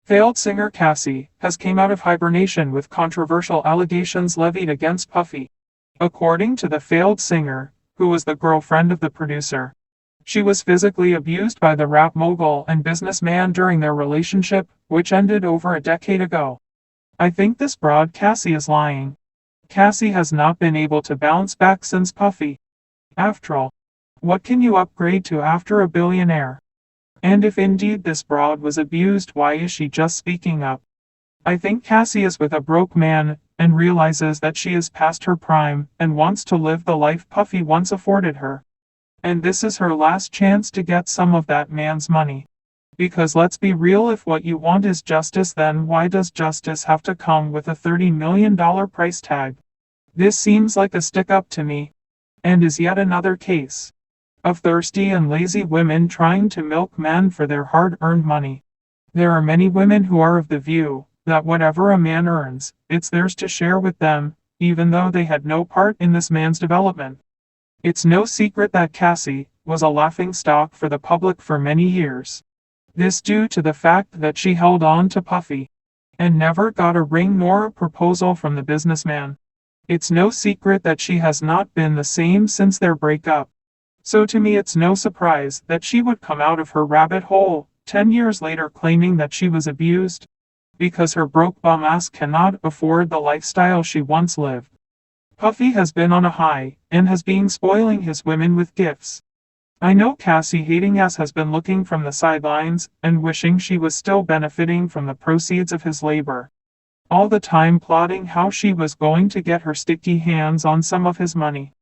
Failed singer Cassie has came out of hibernation with controversial allegations levied against Puffy. According to the failed singer, who was the girlfriend of the producer, she was physically abused by the rap mogul and businessman during their relationship, which ended over a decade ago. I think this broad Cassie is lying. Cassie has not been able to bounce back since Puffy. After all, what can you upgrade to after a billionaire? And if indeed this broad was abused, why is she just speaking up? I think Cassie is with a broke man, and realizes that she is past her prime, and wants to live the life Puffy once afforded her. And this is her last chance to get some of that man's money. Because let's be real, if what you want is justice, then why does justice have to come with a $30 million price tag? This seems like a stick-up to me, and is yet another case of thirsty and lazy women trying to milk men for their hard-earned money. There are many women who are of the view that whatever a man earns, it's theirs to share with them, even though they had no part in this man's development. It's no secret that Cassie was a laughingstock for the public for many years. This due to the fact that she held on to Puffy and never got a ring nor a proposal from the businessman. It's no secret that she has not been the same since their breakup. So to me it's no surprise that she would come out of her rabbit hole 10 years later claiming that she was abused, because her broke bum ass cannot afford the lifestyle she once lived. Puffy has been on a high, and has been spoiling his women with gifts. I know Cassie hating ass has been looking from the sidelines, and wishing she was still benefiting from the proceeds of his labor. All the time plotting how she was going to get her sticky hands on some of his money.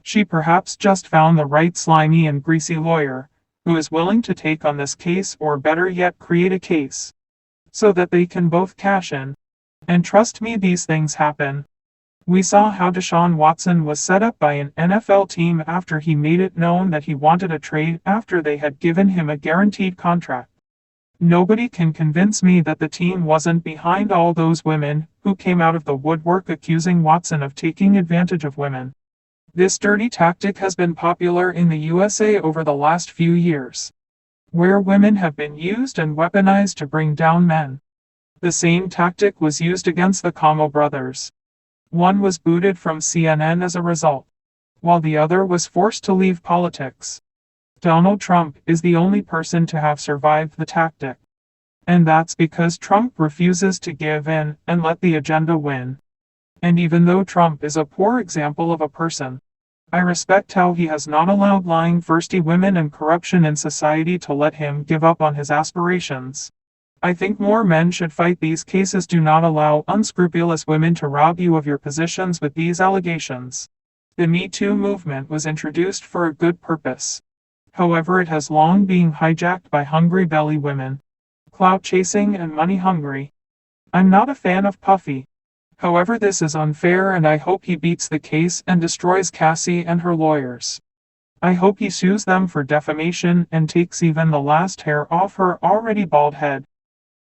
She perhaps just found the right slimy and greasy lawyer, who is willing to take on this case, or better yet create a case, so that they can both cash in. And trust me, these things happen. We saw how Deshaun Watson was set up by an NFL team after he made it known that he wanted a trade after they had given him a guaranteed contract. Nobody can convince me that the team wasn't behind all those women who came out of the woodwork accusing Watson of taking advantage of women. This dirty tactic has been popular in the USA over the last few years, where women have been used and weaponized to bring down men. The same tactic was used against the Como brothers. One was booted from CNN as a result, while the other was forced to leave politics. Donald Trump is the only person to have survived the tactic. And that's because Trump refuses to give in and let the agenda win. And even though Trump is a poor example of a person, I respect how he has not allowed lying thirsty women and corruption in society to let him give up on his aspirations. I think more men should fight these cases. Do not allow unscrupulous women to rob you of your positions with these allegations. The Me Too movement was introduced for a good purpose. However, it has long been hijacked by hungry belly women, clout chasing and money hungry. I'm not a fan of Puffy. However, this is unfair, and I hope he beats the case and destroys Cassie and her lawyers. I hope he sues them for defamation and takes even the last hair off her already bald head.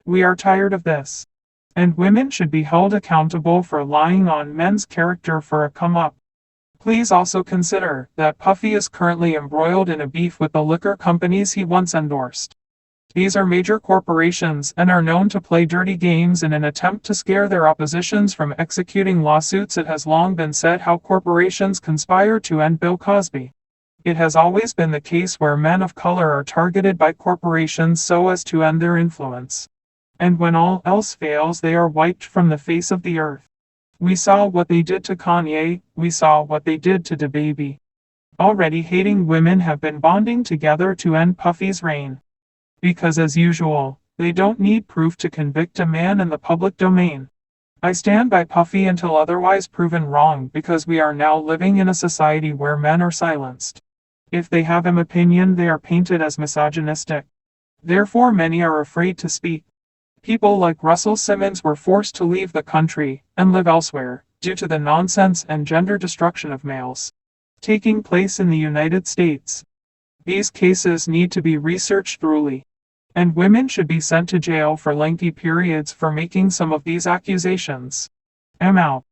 We are tired of this. And women should be held accountable for lying on men's character for a come-up. Please also consider that Puffy is currently embroiled in a beef with the liquor companies he once endorsed. These are major corporations and are known to play dirty games in an attempt to scare their oppositions from executing lawsuits. It has long been said how corporations conspire to end Bill Cosby. It has always been the case where men of color are targeted by corporations so as to end their influence. And when all else fails, they are wiped from the face of the earth. We saw what they did to Kanye, we saw what they did to DaBaby. Already hating women have been bonding together to end Puffy's reign. Because as usual, they don't need proof to convict a man in the public domain. I stand by Puffy until otherwise proven wrong, because we are now living in a society where men are silenced. If they have an opinion, they are painted as misogynistic. Therefore many are afraid to speak. People like Russell Simmons were forced to leave the country and live elsewhere due to the nonsense and gender destruction of males taking place in the United States. These cases need to be researched thoroughly, and women should be sent to jail for lengthy periods for making some of these accusations. I'm out.